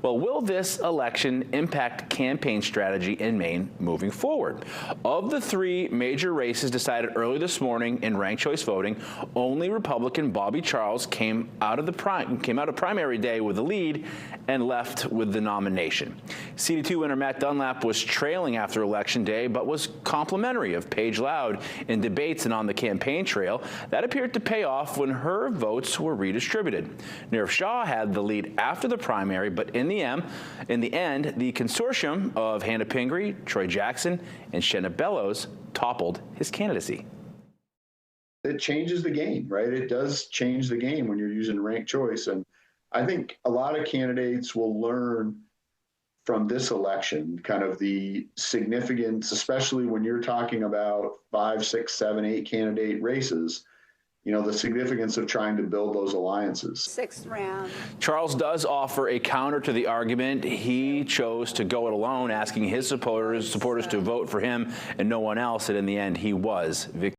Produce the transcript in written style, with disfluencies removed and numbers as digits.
Well, will this election impact campaign strategy in Maine moving forward? Of the three major races decided early this morning in ranked choice voting, only Republican Bobby Charles came out of primary day with the lead and left with the nomination. CD2 winner Matt Dunlap was trailing after Election Day, but was complimentary of Paige Loud in debates and on the campaign trail. That appeared to pay off when her votes were redistributed. Nirav Shah had the lead after the primary, but in the end, the consortium of Hannah Pingree, Troy Jackson, and Shenna Bellows toppled his candidacy. It changes the game, right? It does change the game when you're using ranked choice. And I think a lot of candidates will learn from this election kind of the significance, especially when you're talking about 5, 6, 7, 8 candidate races, the significance of trying to build those alliances. 6th round. Charles does offer a counter to the argument. He chose to go it alone, asking his supporters to vote for him and no one else, and in the end, he was victorious.